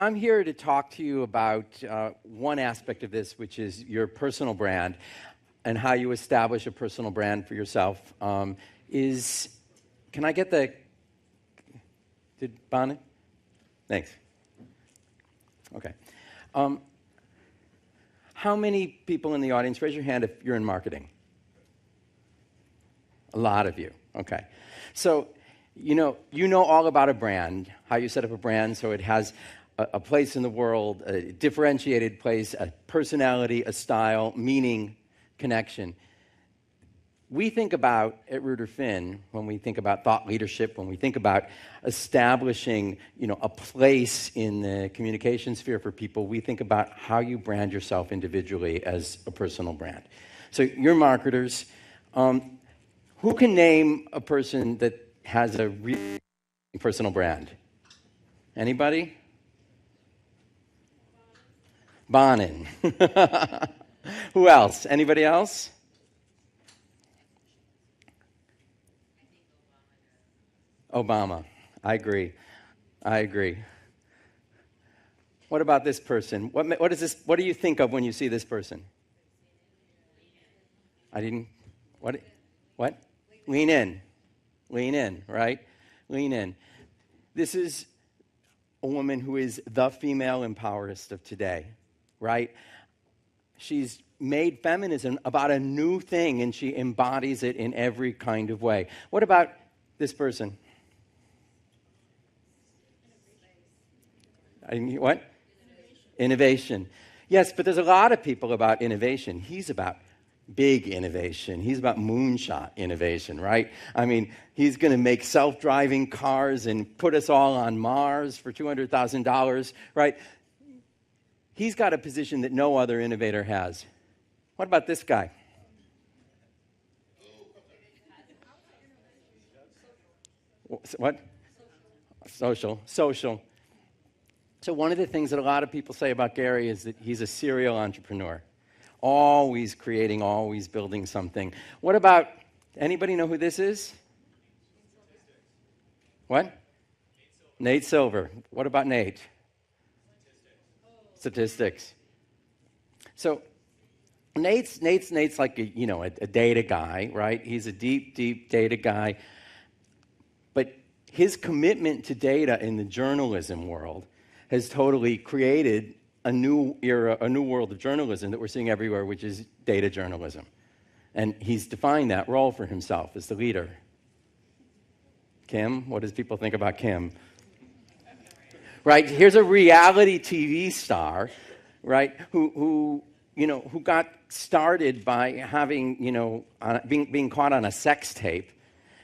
I'm here to talk to you about one aspect of this, which is your personal brand and how you establish a personal brand for yourself. Can I get the... Did Bonnie? Thanks. Okay. How many people in the audience, raise your hand if you're in marketing? A lot of you. Okay. So, you know all about a brand, how you set up a brand so it has a place in the world, a differentiated place, a personality, a style, meaning, connection. We think about, at Ruder Finn, when we think about thought leadership, when we think about establishing, a place in the communication sphere for people, we think about how you brand yourself individually as a personal brand. So you're marketers. Who can name a person that has a real personal brand? Anybody? Bonin. Who else? Anybody else? Obama. I agree. What about this person? What is this? What do you think of when you see this person? What? Lean in, right? Lean in. This is a woman who is the female empowerist of today, right? She's made feminism about a new thing, and she embodies it in every kind of way. What about this person? What? Innovation. Yes, but there's a lot of people about innovation. He's about big innovation. He's about moonshot innovation, right? I mean, he's going to make self-driving cars and put us all on Mars for $200,000, right? He's got a position that no other innovator has. What about this guy? What? Social. So one of the things that a lot of people say about Gary is that he's a serial entrepreneur. Always creating, always building something. What about, anybody know who this is? What? Nate Silver. What about Nate? Statistics. So Nate's like a data guy, right? He's a deep data guy. But his commitment to data in the journalism world has totally created a new era, a new world of journalism that we're seeing everywhere, which is data journalism. And he's defined that role for himself as the leader. Kim, what does people think about Kim? Right, here's a reality TV star, right, who got started by having, being caught on a sex tape,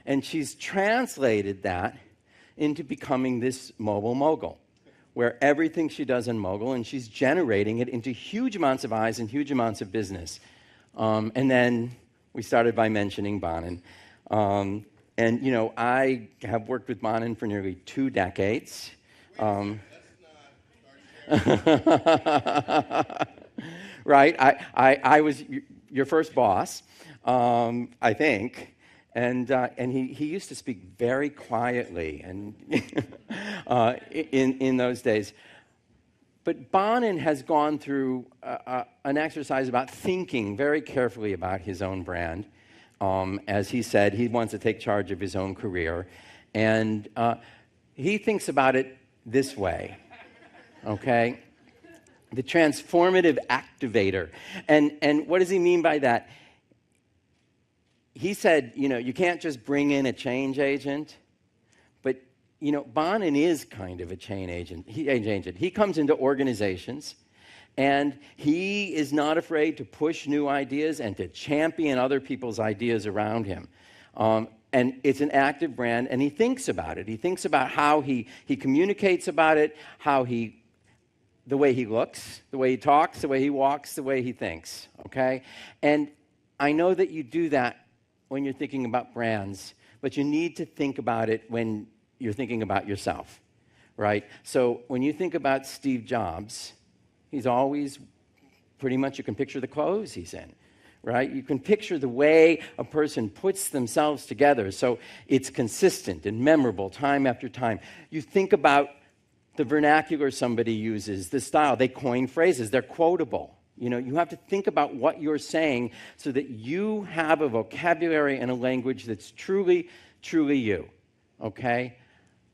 and she's translated that into becoming this mobile mogul, where everything she does in mogul, and she's generating it into huge amounts of eyes and huge amounts of business. And then we started by mentioning Bonin. And, I have worked with Bonin for nearly 2 decades. Right? I was your first boss, I think. And he used to speak very quietly and in those days. But Bonin has gone through an exercise about thinking very carefully about his own brand. As he said, he wants to take charge of his own career. And he thinks about it this way, okay? The transformative activator. And what does he mean by that? He said, you can't just bring in a change agent, but, Bonin is kind of a change agent. He comes into organizations, and he is not afraid to push new ideas and to champion other people's ideas around him. And it's an active brand, and he thinks about it. He thinks about how he communicates about it, the way he looks, the way he talks, the way he walks, the way he thinks, okay? And I know that you do that when you're thinking about brands, but you need to think about it when you're thinking about yourself, right? So when you think about Steve Jobs, he's always pretty much, you can picture the clothes he's in, right? You can picture the way a person puts themselves together so it's consistent and memorable time after time. You think about the vernacular somebody uses, the style. They coin phrases. They're quotable. You know, you have to think about what you're saying so that you have a vocabulary and a language that's truly, truly you, okay?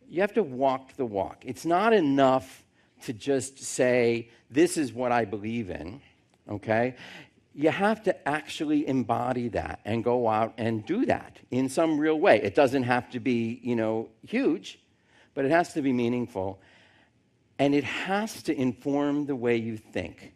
You have to walk the walk. It's not enough to just say, this is what I believe in, okay? You have to actually embody that and go out and do that in some real way. It doesn't have to be, you know, huge, but it has to be meaningful. And it has to inform the way you think,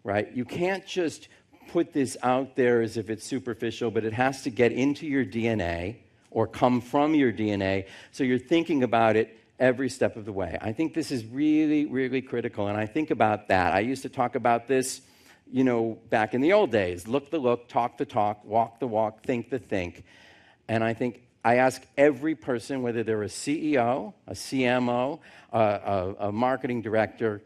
right? You can't just put this out there as if it's superficial, but it has to get into your DNA or come from your DNA, so you're thinking about it every step of the way. I think this is really, really critical, and I think about that. I used to talk about this, you know, back in the old days. Look the look, talk the talk, walk the walk, think the think. And I think I ask every person, whether they're a CEO, a CMO, a marketing director,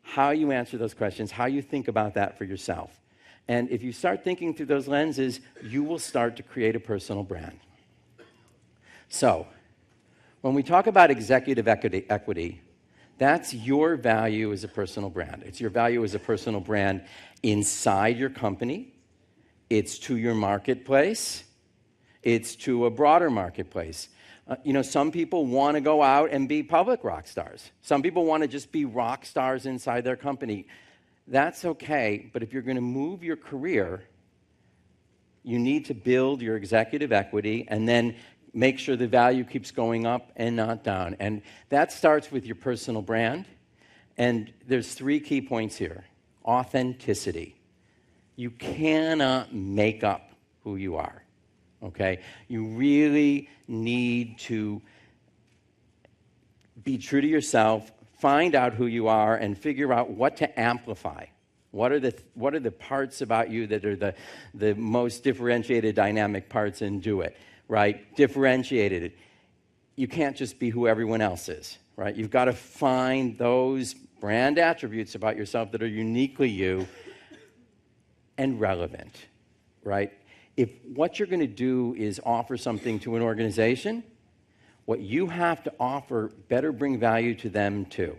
how you answer those questions, how you think about that for yourself. And if you start thinking through those lenses, you will start to create a personal brand. So, when we talk about executive equity, that's your value as a personal brand. It's your value as a personal brand inside your company. It's to your marketplace. It's to a broader marketplace. You know, some people want to go out and be public rock stars. Some people want to just be rock stars inside their company. That's okay, but if you're going to move your career, you need to build your executive equity and then make sure the value keeps going up and not down. And that starts with your personal brand. And there's 3 key points here. Authenticity. You cannot make up who you are, okay? You really need to be true to yourself, find out who you are, and figure out what to amplify. What are the parts about you that are the most differentiated, dynamic parts, and do it, right? Differentiated. You can't just be who everyone else is, right? You've got to find those brand attributes about yourself that are uniquely you and relevant, right? If what you're going to do is offer something to an organization, what you have to offer better bring value to them too,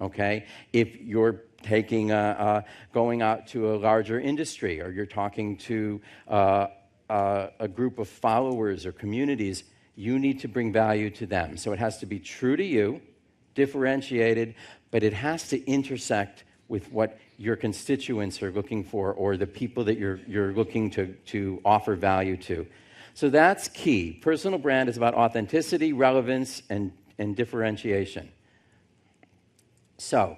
okay? If you're going out to a larger industry, or you're talking to a group of followers or communities, you need to bring value to them. So it has to be true to you, differentiated, but it has to intersect with what your constituents are looking for, or the people that you're looking to offer value to. So that's key. Personal brand is about authenticity, relevance, and differentiation. So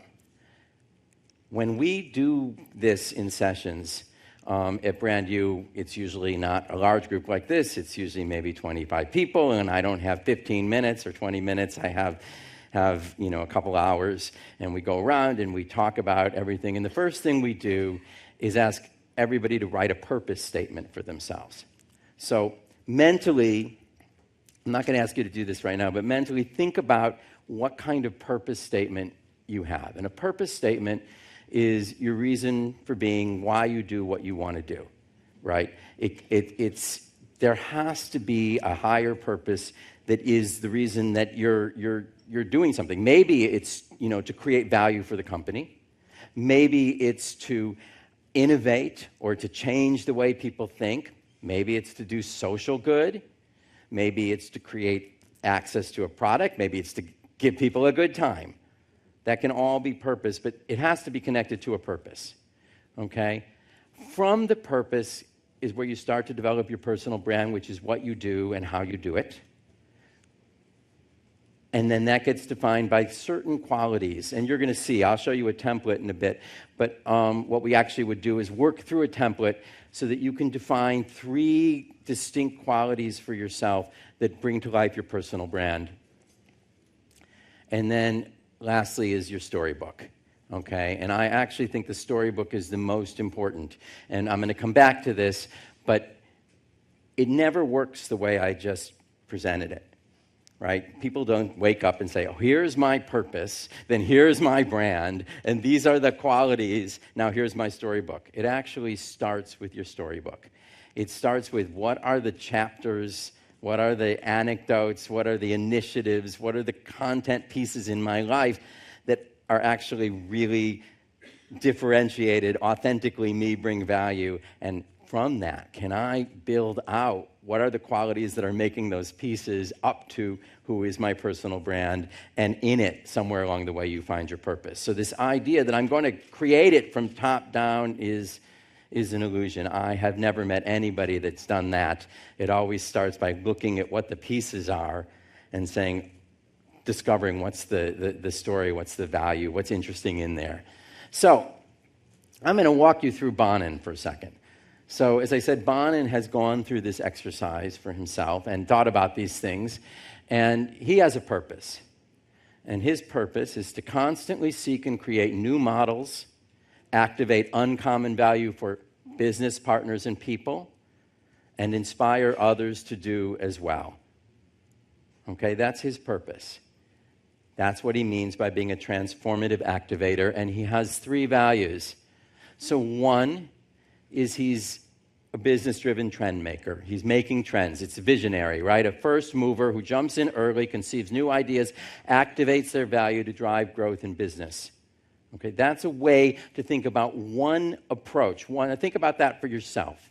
when we do this in sessions at Brand U, it's usually not a large group like this. It's usually maybe 25 people, and I don't have 15 minutes or 20 minutes. I have a couple hours, and we go around and we talk about everything. And the first thing we do is ask everybody to write a purpose statement for themselves. So mentally, I'm not going to ask you to do this right now, but mentally think about what kind of purpose statement you have. And a purpose statement is your reason for being, why you do what you want to do, right? There has to be a higher purpose that is the reason that you're doing something. Maybe it's, to create value for the company. Maybe it's to innovate or to change the way people think. Maybe it's to do social good. Maybe it's to create access to a product. Maybe it's to give people a good time. That can all be purpose, but it has to be connected to a purpose, okay? From the purpose is where you start to develop your personal brand, which is what you do and how you do it. And then that gets defined by certain qualities. And you're going to see, I'll show you a template in a bit, but what we actually would do is work through a template so that you can define 3 distinct qualities for yourself that bring to life your personal brand. And then lastly is your storybook, okay? And I actually think the storybook is the most important. And I'm going to come back to this, but it never works the way I just presented it, right? People don't wake up and say, oh, here's my purpose, then here's my brand, and these are the qualities, now here's my storybook. It actually starts with your storybook. It starts with what are the chapters What are the anecdotes? What are the initiatives? What are the content pieces in my life that are actually really differentiated, authentically me, bring value? And from that, can I build out what are the qualities that are making those pieces up to who is my personal brand? And in it, somewhere along the way, you find your purpose. So this idea that I'm going to create it from top down is an illusion. I have never met anybody that's done that. It always starts by looking at what the pieces are and discovering what's the story, what's the value, what's interesting in there. So I'm going to walk you through Bonin for a second. So as I said, Bonin has gone through this exercise for himself and thought about these things, and he has a purpose. And his purpose is to constantly seek and create new models, activate uncommon value for business partners and people, and inspire others to do as well. Okay, that's his purpose. That's what he means by being a transformative activator, and he has 3 values. So one is he's a business-driven trend maker. He's making trends. It's a visionary, right? A first mover who jumps in early, conceives new ideas, activates their value to drive growth in business. Okay, that's a way to think about one approach. Think about that for yourself.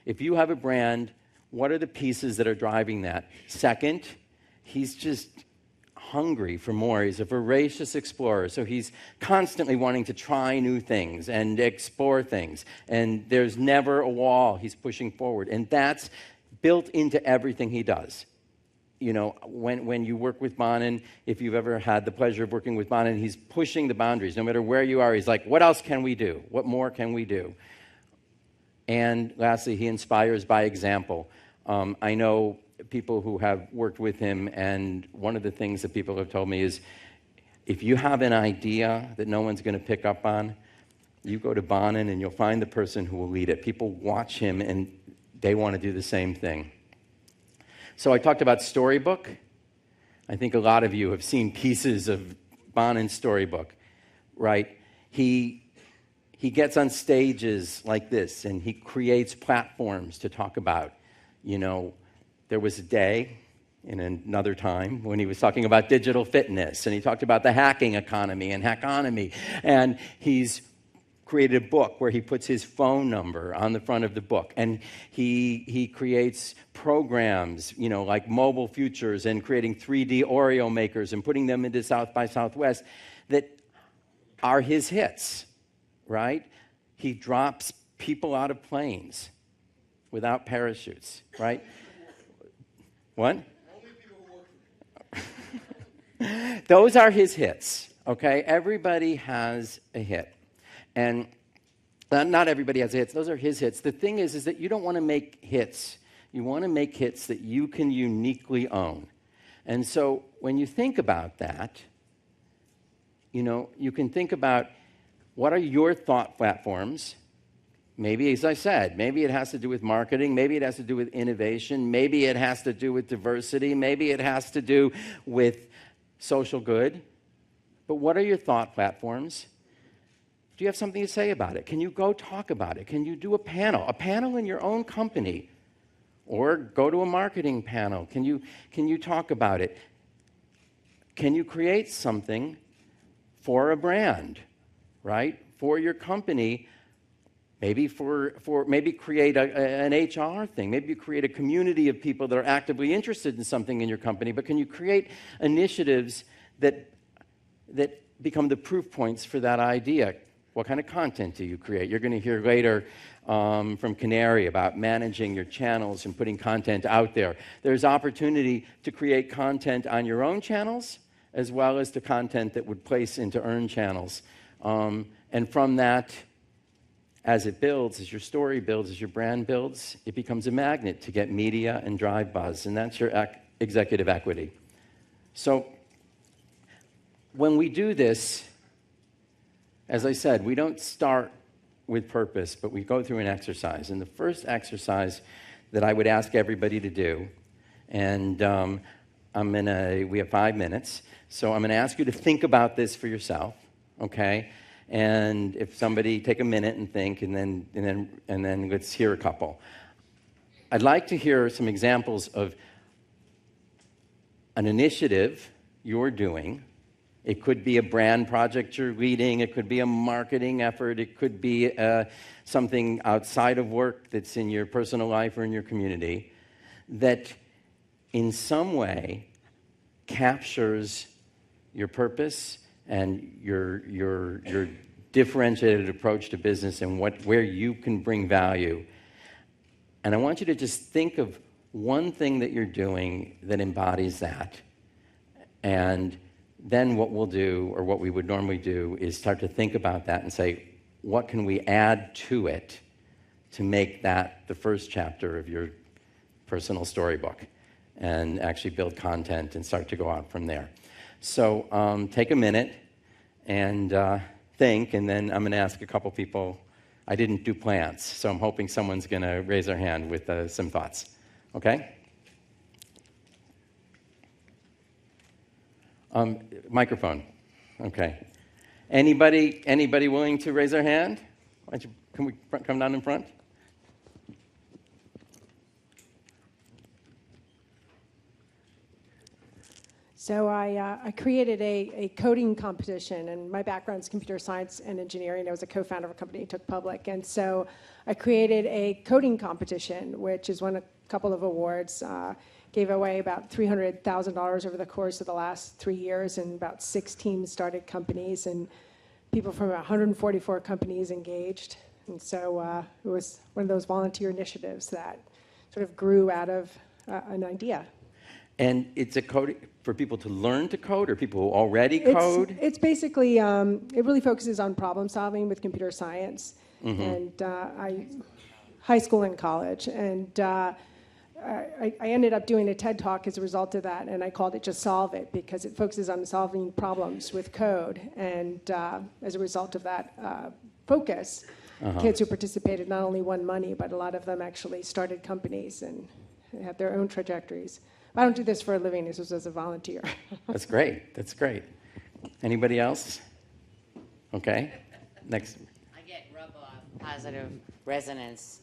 If you have a brand, what are the pieces that are driving that? Second, he's just hungry for more. He's a voracious explorer, so he's constantly wanting to try new things and explore things, and there's never a wall. He's pushing forward, and that's built into everything he does. You know, when you work with Bonin, if you've ever had the pleasure of working with Bonin, he's pushing the boundaries. No matter where you are, he's like, what else can we do? What more can we do? And lastly, he inspires by example. I know people who have worked with him, and one of the things that people have told me is, if you have an idea that no one's going to pick up on, you go to Bonin and you'll find the person who will lead it. People watch him and they want to do the same thing. So I talked about Storybook. I think a lot of you have seen pieces of Bonin's Storybook, right? He gets on stages like this, and he creates platforms to talk about. You know, there was a day in another time when he was talking about digital fitness, and he talked about the hacking economy and hackonomy, and he's created a book where he puts his phone number on the front of the book, and he creates programs, you know, like Mobile Futures, and creating 3D Oreo makers and putting them into South by Southwest that are his hits, right? He drops people out of planes without parachutes, right? What? Only people who work for me. Those are his hits, okay? Everybody has a hit. And not everybody has hits. Those are his hits. The thing is that you don't want to make hits. You want to make hits that you can uniquely own. And so when you think about that, you know, you can think about what are your thought platforms. Maybe, as I said, maybe it has to do with marketing. Maybe it has to do with innovation. Maybe it has to do with diversity. Maybe it has to do with social good. But what are your thought platforms? Do you have something to say about it? Can you go talk about it? Can you do a panel in your own company? Or go to a marketing panel. Can you talk about it? Can you create something for a brand, right? For your company, maybe maybe create an HR thing. Maybe you create a community of people that are actively interested in something in your company, but can you create initiatives that become the proof points for that idea? What kind of content do you create? You're going to hear later from Canary about managing your channels and putting content out there. There's opportunity to create content on your own channels as well as the content that would place into earned channels. And from that, as it builds, as your story builds, as your brand builds, it becomes a magnet to get media and drive buzz, and that's your executive equity. So when we do this, as I said, we don't start with purpose, but we go through an exercise. And the first exercise that I would ask everybody to do, and we have 5 minutes, so I'm going to ask you to think about this for yourself, okay? And if somebody take a minute and think, and then let's hear a couple. I'd like to hear some examples of an initiative you're doing. It could be a brand project you're leading. It could be a marketing effort. It could be something outside of work that's in your personal life or in your community that in some way captures your purpose and your differentiated approach to business and where you can bring value. And I want you to just think of one thing that you're doing that embodies that. And then what we'll do, or what we would normally do, is start to think about that and say, what can we add to it to make that the first chapter of your personal storybook, and actually build content and start to go out from there. So take a minute and think, and then I'm going to ask a couple people. I didn't do plants, so I'm hoping someone's going to raise their hand with some thoughts. Okay? Microphone. Okay. Anybody willing to raise their hand? Can we come down in front? So I created a coding competition, and my background is computer science and engineering. I was a co-founder of a company that took public, and so I created a coding competition, which has won a couple of awards. Gave away about $300,000 over the course of the last 3 years, and about 6 teams started companies, and people from 144 companies engaged. And so it was one of those volunteer initiatives that sort of grew out of an idea. And it's a coding for people to learn to code, or people who already code? It's basically, it really focuses on problem solving with computer science, and high school and college. And I ended up doing a TED Talk as a result of that, and I called it Just Solve It, because it focuses on solving problems with code. And as a result of that focus, kids who participated not only won money, but a lot of them actually started companies and have their own trajectories. I don't do this for a living. This was as a volunteer. That's great. That's great. Anybody else? Okay. Next. I get rub-off positive resonance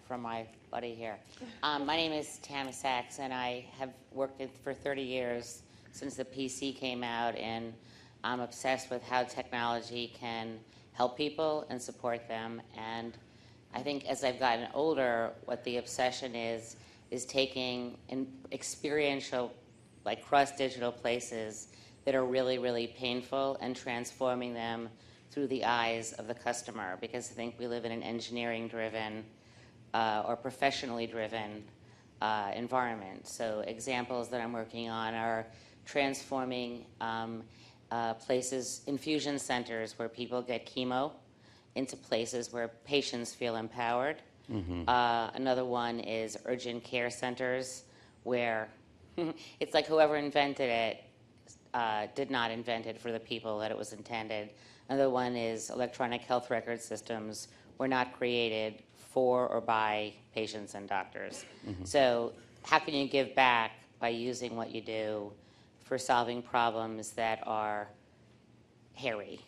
from my buddy here. My name is Tammy Sachs, and I have worked for 30 years since the PC came out, and I'm obsessed with how technology can help people and support them. And I think as I've gotten older, what the obsession is taking experiential, like cross-digital places that are really, really painful and transforming them through the eyes of the customer, because I think we live in an engineering-driven or professionally-driven environment. So examples that I'm working on are transforming places, infusion centers where people get chemo, into places where patients feel empowered. Another one is urgent care centers, where it's like whoever invented it did not invent it for the people that it was intended. Another one is electronic health record systems were not created for or by patients and doctors. So how can you give back by using what you do for solving problems that are hairy?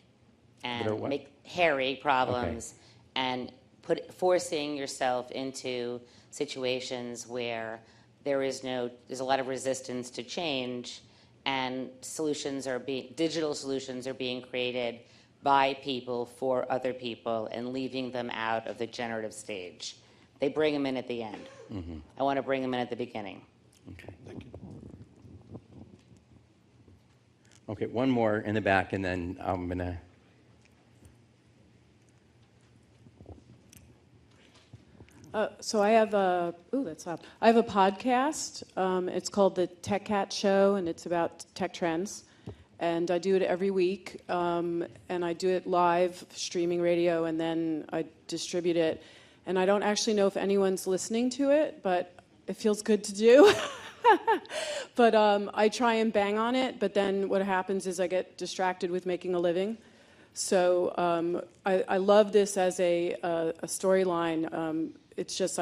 And make hairy problems, and forcing yourself into situations where there's a lot of resistance to change, and digital solutions are being created by people for other people and leaving them out of the generative stage. They bring them in at the end. I want to bring them in at the beginning. Okay, thank you. Okay, one more in the back, and then I'm going to... So I have a I have a podcast. It's called the Tech Cat Show, and it's about tech trends. And I do it every week, and I do it live, streaming radio, and then I distribute it. And I don't actually know if anyone's listening to it, but it feels good to do. But I try and bang on it, but then what happens is I get distracted with making a living. So I love this as a storyline. It's just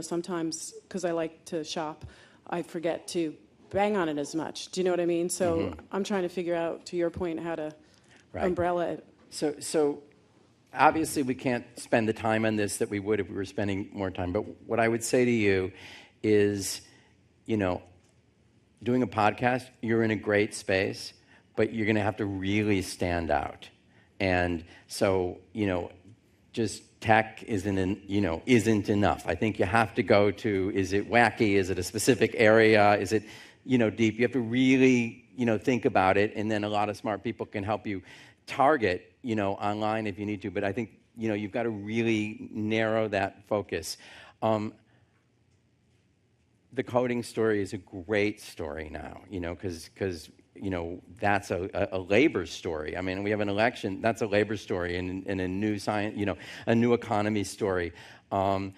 sometimes, because I like to shop, I forget to bang on it as much. Do you know what I mean? So I'm trying to figure out, to your point, how to umbrella it. So obviously we can't spend the time on this that we would if we were spending more time. But what I would say to you is, doing a podcast, you're in a great space, but you're going to have to really stand out. And so, just tech isn't enough. I think you have to go to, is it wacky? Is it a specific area? Is it, deep? You have to really, think about it, and then a lot of smart people can help you target, online if you need to. But I think, you've got to really narrow that focus. The coding story is a great story now, because that's a labor story. I mean, we have an election, that's a labor story, and a new science, a new economy story. And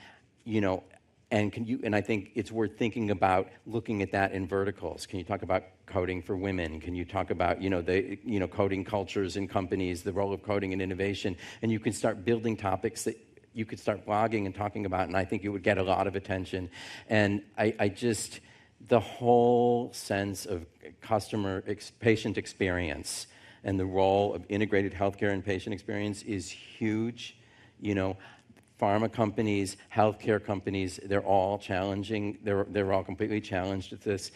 I think it's worth thinking about looking at that in verticals. Can you talk about coding for women? Can you talk about, coding cultures in companies, the role of coding in innovation? And you can start building topics that you could start blogging and talking about, and I think it would get a lot of attention. And the whole sense of patient experience and the role of integrated healthcare and patient experience is huge. Pharma companies, healthcare companies, they're all challenging. They're all completely challenged with this.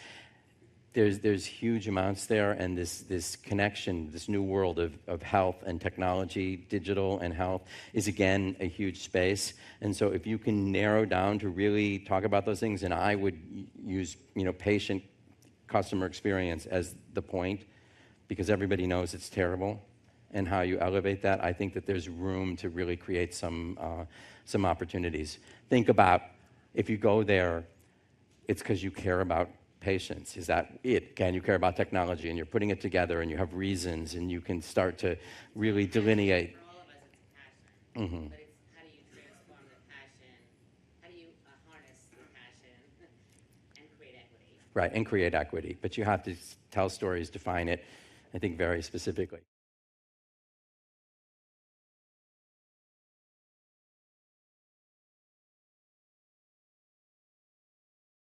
There's huge amounts there, and this connection, this new world of health and technology, digital and health, is again a huge space. And so if you can narrow down to really talk about those things, and I would use patient customer experience as the point, because everybody knows it's terrible, and how you elevate that, I think that there's room to really create some opportunities. Think about, if you go there, it's because you care about patients. Is that it? Can you care about technology, and you're putting it together, and you have reasons, and you can start to really delineate. For all of us, it's passion. But it's how do you transform the passion? How do you harness the passion and create equity? Right, and create equity. But you have to tell stories, define it, I think, very specifically.